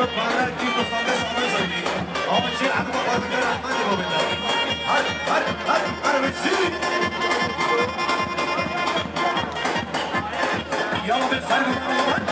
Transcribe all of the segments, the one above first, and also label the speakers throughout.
Speaker 1: فقط کی 95 آمد زایدی آمد چی عقب بازیکن احمد گوبنده هر بچی یالا به سر بزن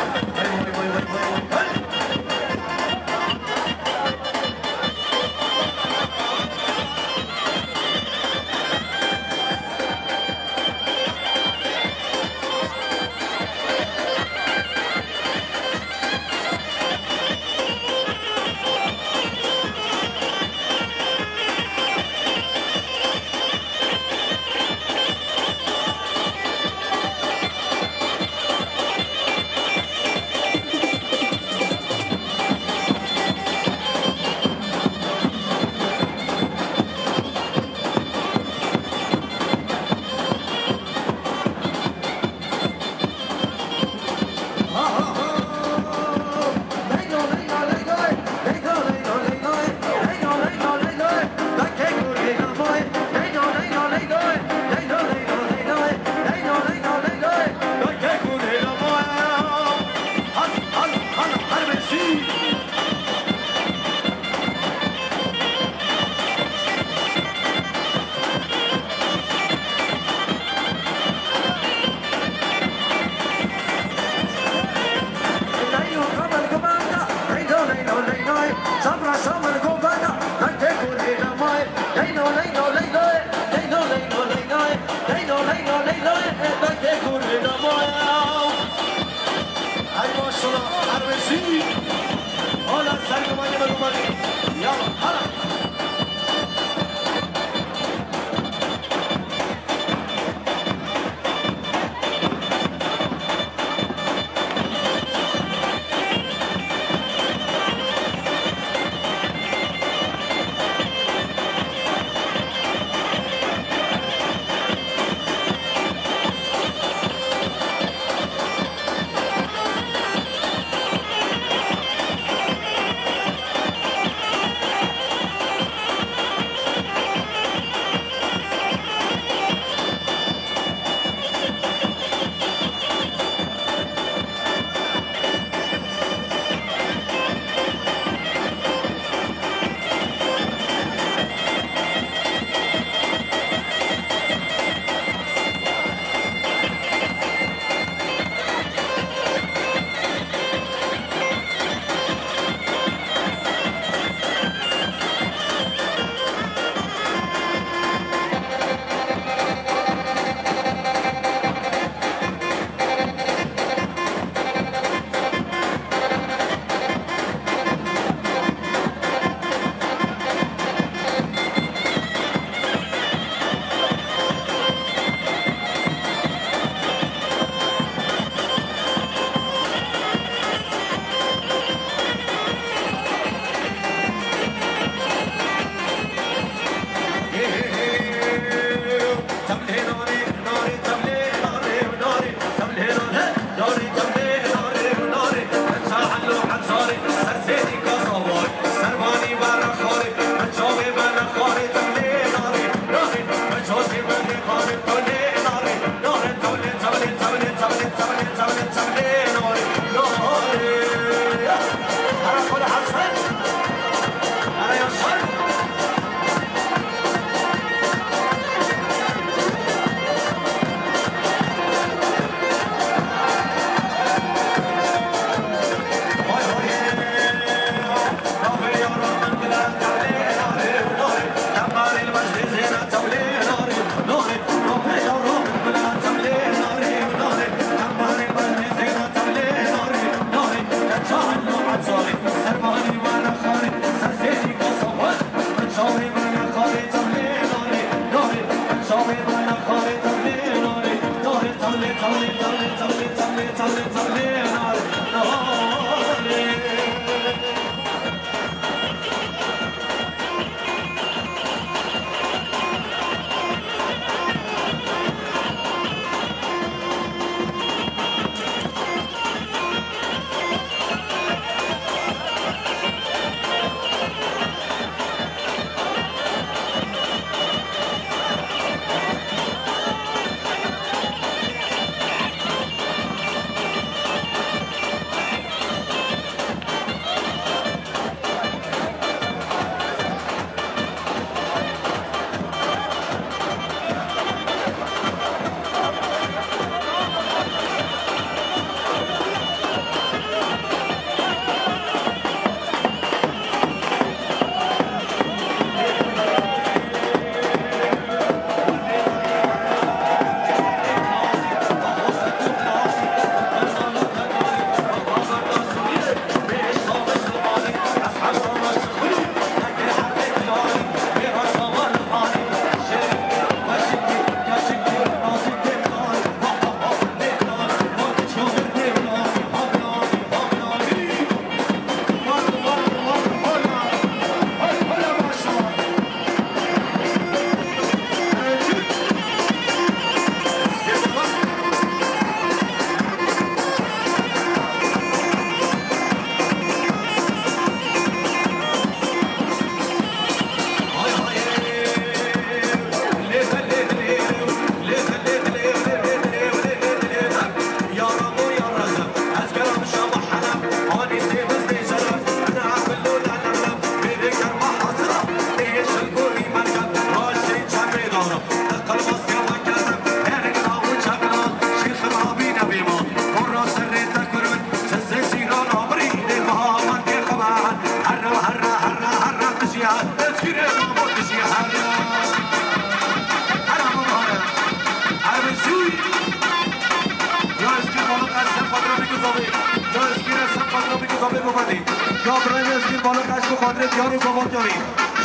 Speaker 1: بودی یا برای مسکین بالا کش به خاطر دیار و زبان یاری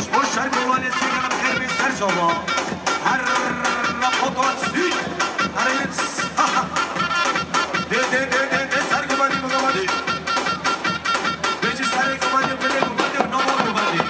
Speaker 1: شما شرک و ولی سیگنم خیر بی سر شما هر رفضان سی هر ایت ده سر گمانی مگمانی بیچی سر گمانی پلی گمانی و نمار گمانی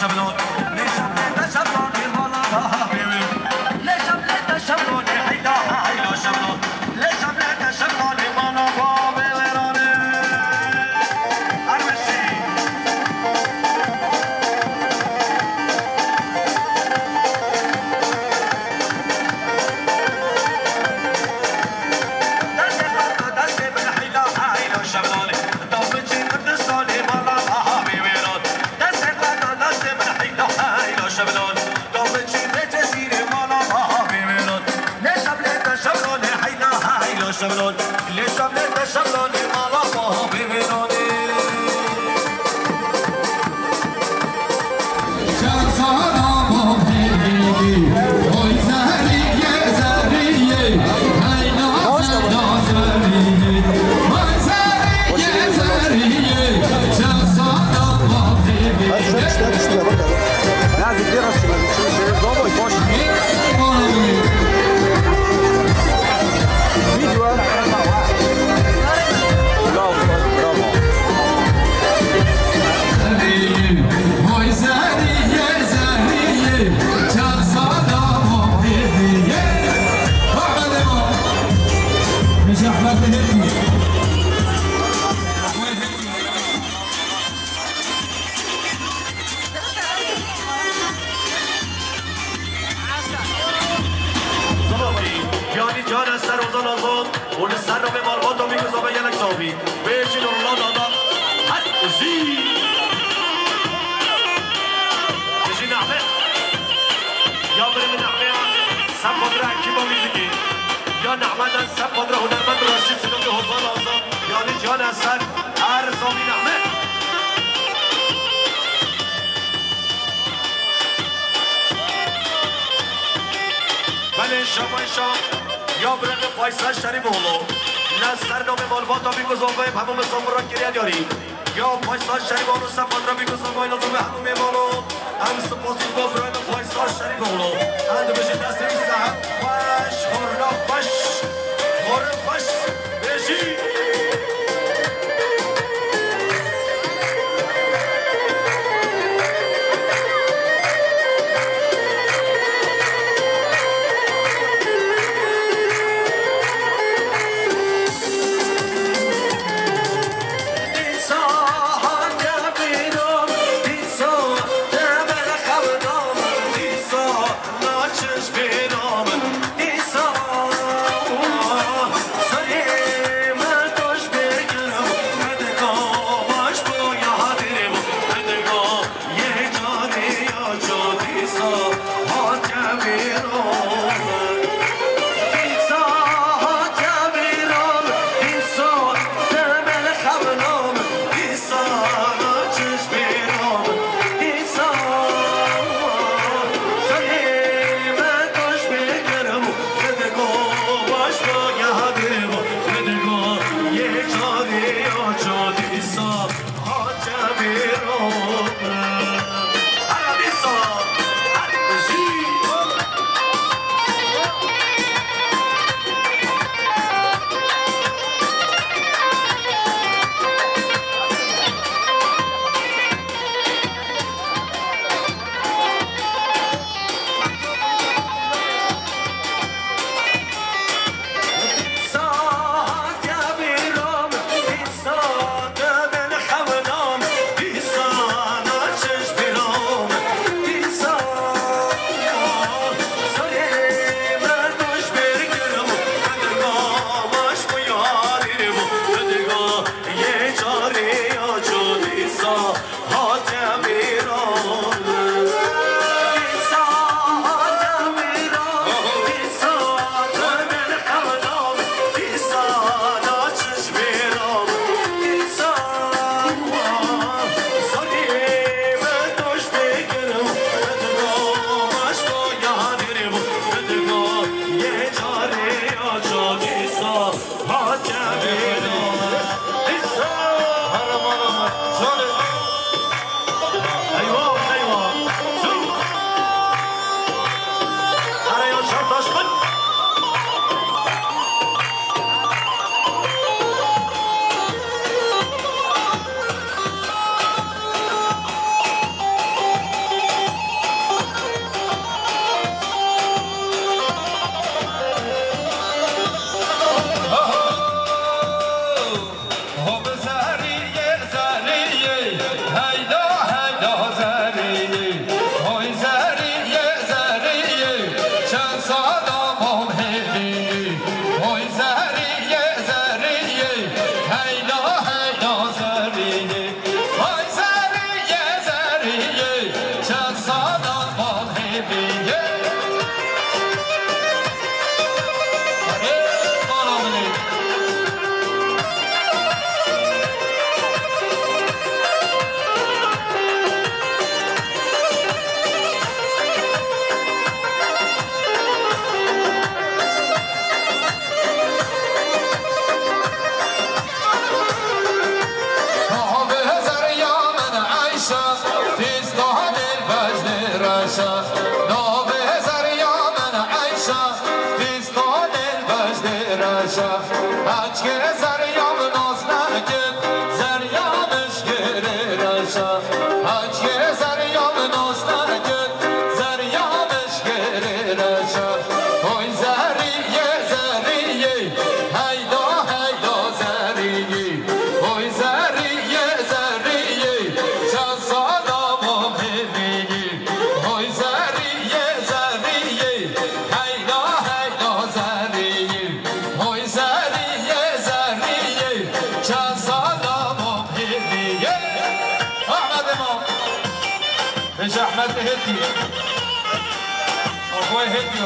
Speaker 1: شبلون لشبلة شبلون المالا بابي لشبلة شبلون حيدا حيدا شبلون لشبلة شبلون المالا بابي وراني أرمشي دستي من حيدا حيدا شبلون دوبتي قدسوني مالا بابي وراني دستي من حيدا حيدا شبلون دوبتي بجزيري مالا بابي وراني لشبلة شبلون حيدا حيدا شبلون لشبلة شبلون مالا بابي وراني یعنی جان از سر اوزان آزاد اون سر رو به مالبات و میگذا به یلک زابی بشین الله دادا حد زی بشین نحمه یا بریم نحمه سب خودره اکی با میزگی یا نحمه دن سب خودره هنرمند راشید سنوک حضان آزاد یعنی جان از سر هر زابی نحمه بله شام یا برق فایصل شریف اولو نه سرنام مالبات ها بیگذار بایم همون مسافر را گریه داریم یا فایصل شریف اولو سفاد را بیگذار بایم لازم همون میمانو هم سپاسی با برق فایصل شریف اولو هند بشه دست ایسته هم خوش خورنا خوش خور خوش بشی
Speaker 2: ايش احمد هدي اخوي هدي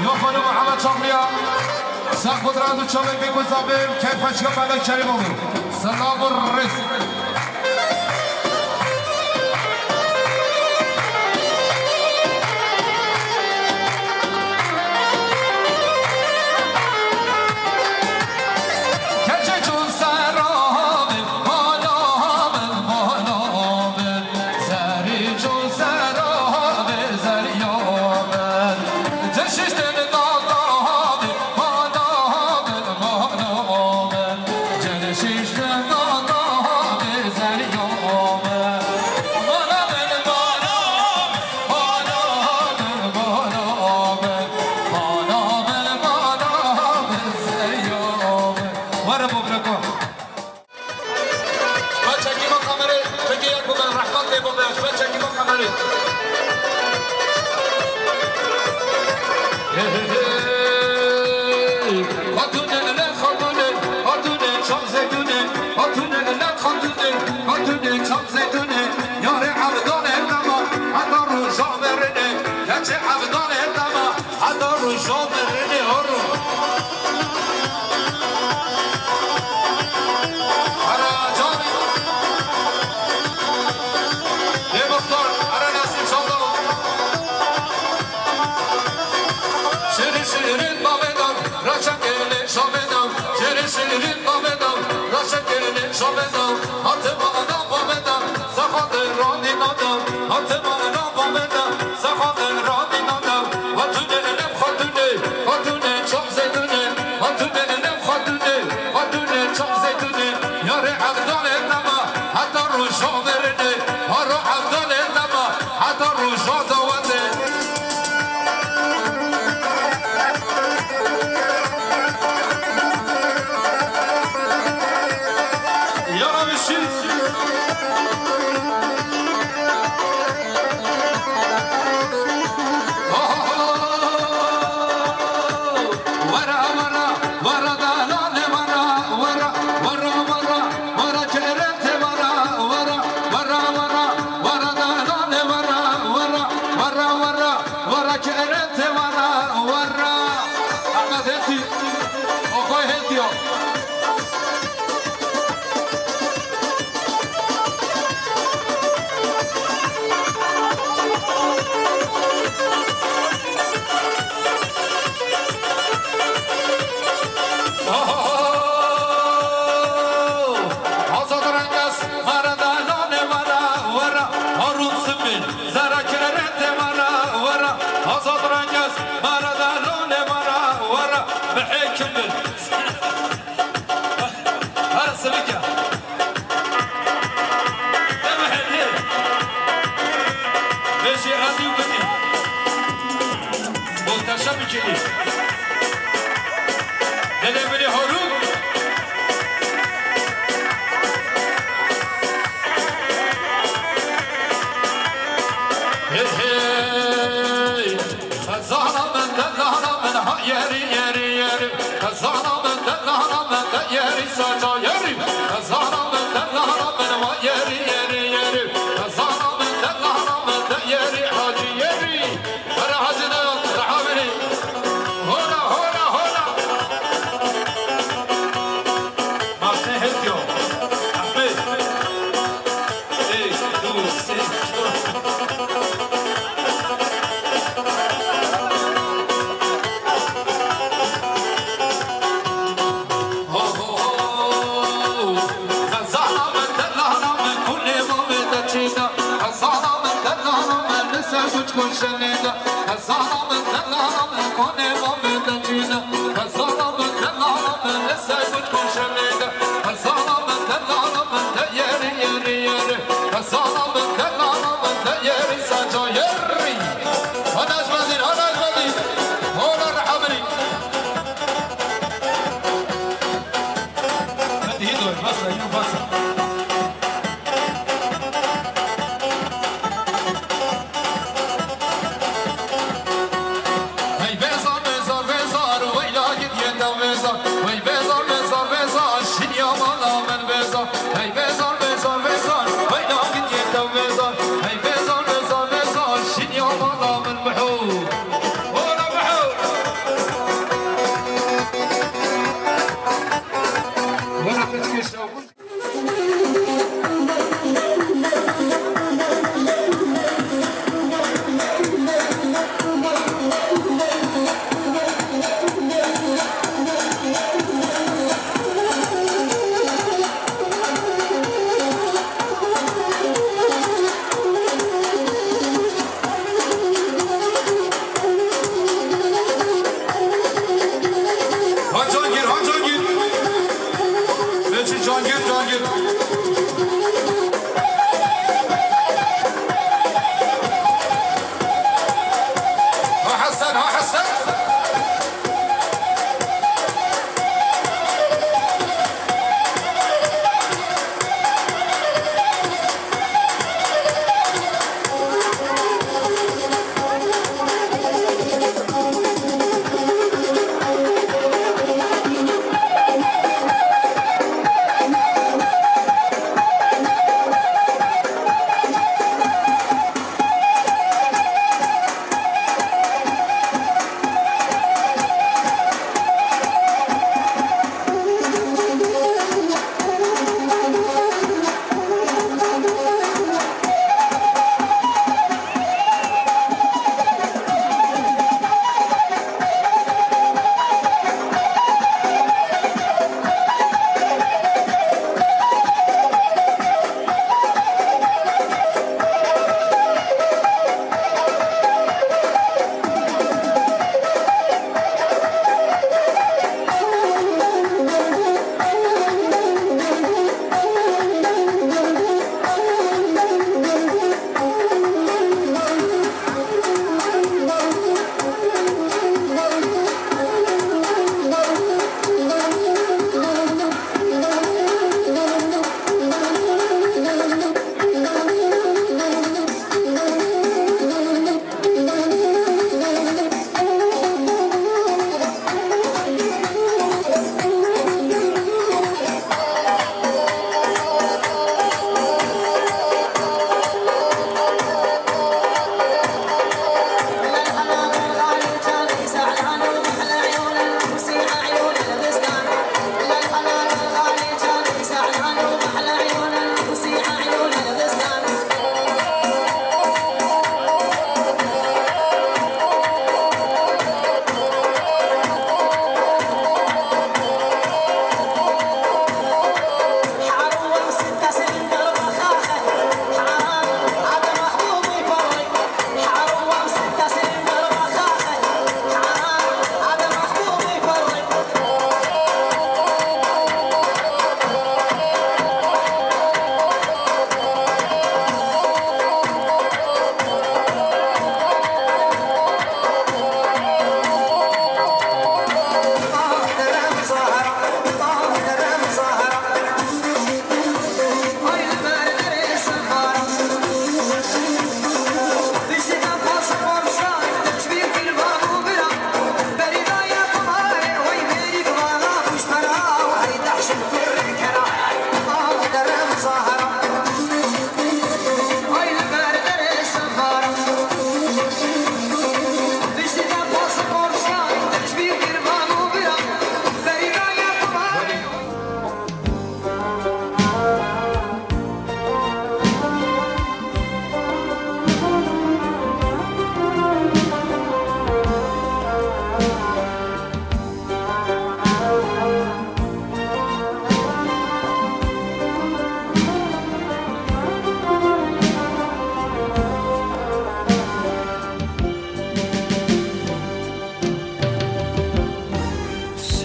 Speaker 3: یا خانم محمد چاقلیا سخت را دو چاقل بگذابیم که پشکا ملک کریم آمون سلام و رزق
Speaker 4: Şirin babedam, raşa gele şabedam, şirin şirin babedam, raşa gele
Speaker 3: شابدا هاتمانا بامدا سخاد رانی نادا هاتمانا بامدا سخاد رانی نادا هاتونه الم خاتونه خاتونه چاپ زیدونه هاتونه الم خاتونه خاتونه چاپ زیدونه یار عبدال نما حتی روشا برنه هارو عبدال نما حتی روشا دواده یارا بشید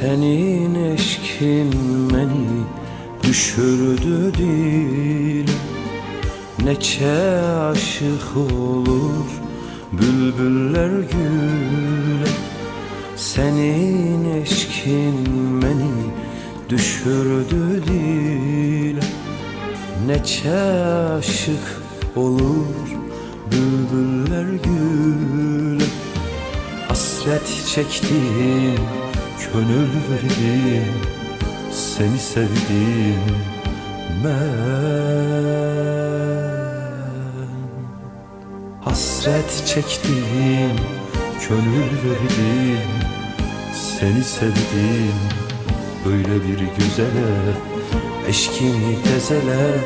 Speaker 2: Senin eşkin beni düşürdü dile. Neçe aşık olur bülbüller güle. Senin eşkin beni düşürdü dile. Neçe aşık olur bülbüller güle. Hasret çektim, gönül verdim, seni sevdim ben. Hasret çektim, gönül verdim, seni sevdim. Böyle bir güzele, eşkini tezele,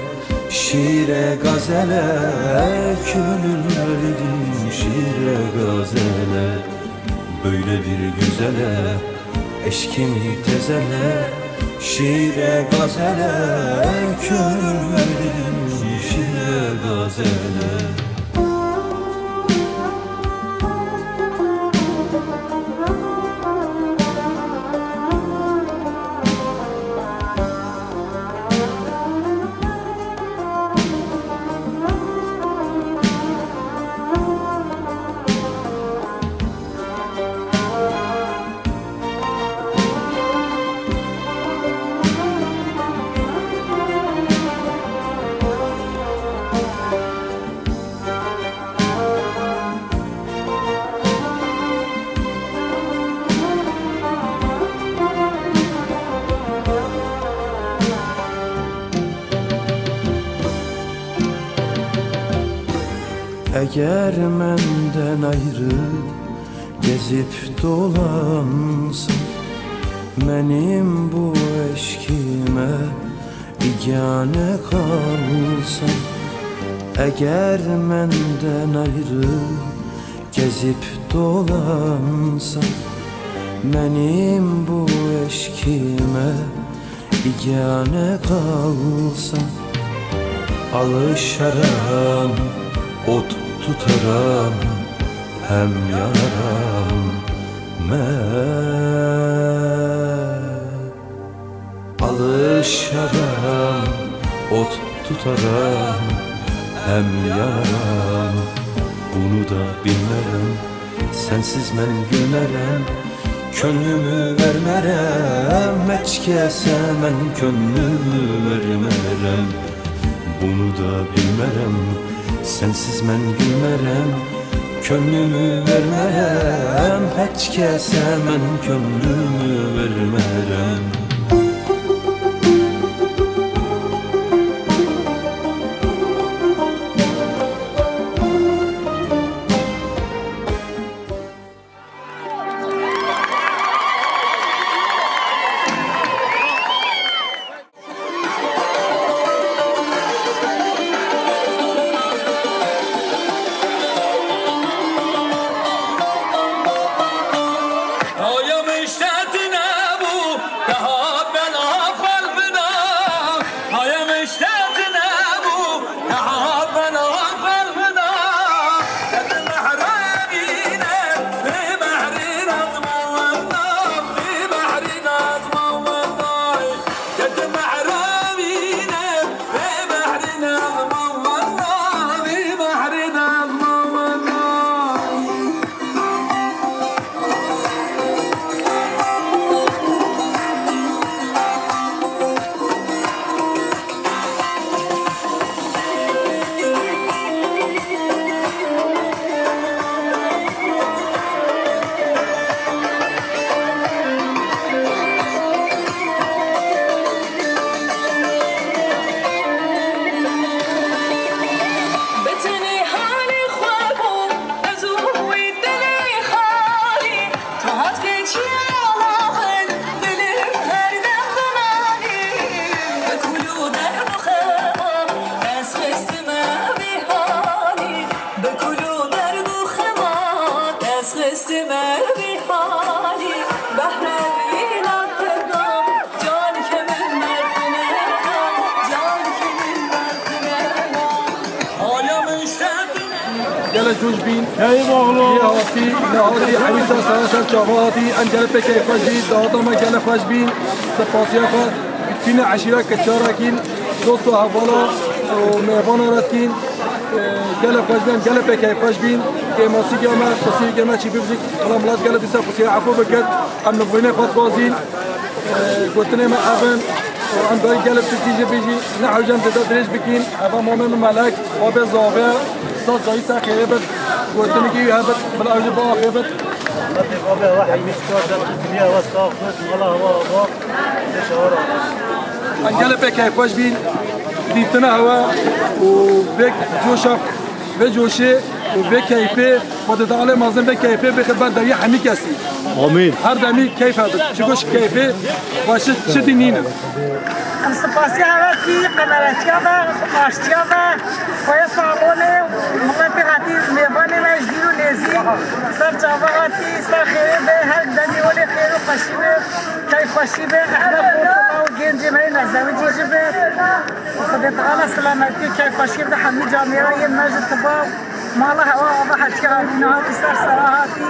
Speaker 2: şiire gazele, gönül verdim şiire gazele. Böyle bir güzele, eşkini tezele, şiire gazele, gönül verdim şiire gazele. Eğer menden ayrı gezip dolansın, benim bu eşkime bigane kalsın. Eğer menden ayrı gezip dolansın, benim bu eşkime bigane kalsın. Alışaram, ot tutaram, hem yanaram ben. Alışaram, ot tutaram, hem yanaram. Bunu da bilmerem, sensiz ben gülmerem, könlümü vermerem. Hiç kese ben könlümü vermerem. Bunu da bilmerem, sensiz ben gülmerem, könlümü vermerem. Hiç kese ben könlümü vermerem.
Speaker 3: Ayam işletine
Speaker 4: قال جوج بين هاي هاتي نهاري حميسة سلاسل شافاتي أن قال بك خوش بين داتا ما قال خوش بين سباسيا خا فينا عشيرة كتشاركين دوستو هفالا وميفانا راتكين قال خوش بين قال بك خوش بين كماسي جامع قصير جامع شي بيبزيك خلا ملات قال ديسا قصير عفو بقد أم نبغينا خاط بازين قلتنا ما أبن وعند ذلك قال بتيجي بيجي نحو جنب تدريج بكين أبا مؤمن ملاك وابي زافيا صار جايسا خيبت قلتنا كي هبت بلا أجيب خيبت
Speaker 5: واحد مشكور الدنيا والصاف والله هو شهورة
Speaker 4: انقلب بك خوش بين ديتنا هوا وبك جوشف بجوشي وبك كيفي وتتعلم مازن بك كيفي بخبر دري حمي كاسي
Speaker 5: آمين
Speaker 4: هر دمي كيف هذا شكوش كيفي واش شدينينا
Speaker 6: سپاسی هواتی قمرتیابه آشتیابه خواه صابونه مغلطی هاتی میبانی مجدی و لیزی سر جاوه هاتی سر خیره به هر دمی ولی خیر و خوشی به کای خوشی به احنا خورتما و گنجی مهی نزوی جیجی به خودت تعالی سلامتی کای خوشی به حمی جامعه یه مجد تبا مالا هوا آبا حتی هاتینا هاتی سر سراحاتی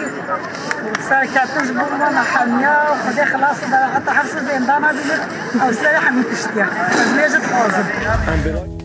Speaker 6: سر کتش بوما حمیا و خودی خلاص در حتی حفظ زندانا بیدید او سر حمی کشتیا از میجد حاضر